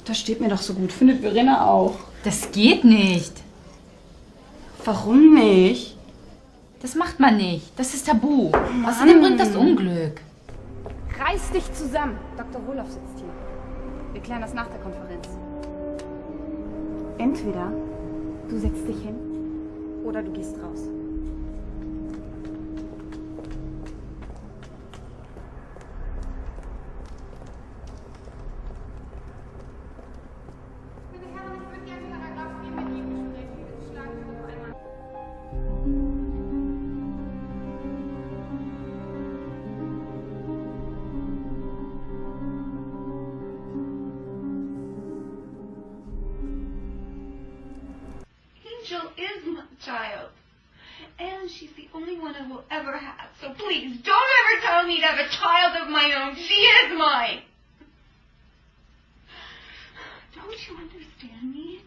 Das steht mir doch so gut. Findet Verena auch. Das geht nicht. Warum nicht? Das macht man nicht. Das ist tabu. Außerdem bringt das Unglück. Reiß dich zusammen. Dr. Roloff sitzt hier. Wir klären das nach der Konferenz. Entweder du setzt dich hin oder du gehst raus. Angel is my child. And she's the only one I will ever have. So please, don't ever tell me to have a child of my own. She is mine. Don't you understand me?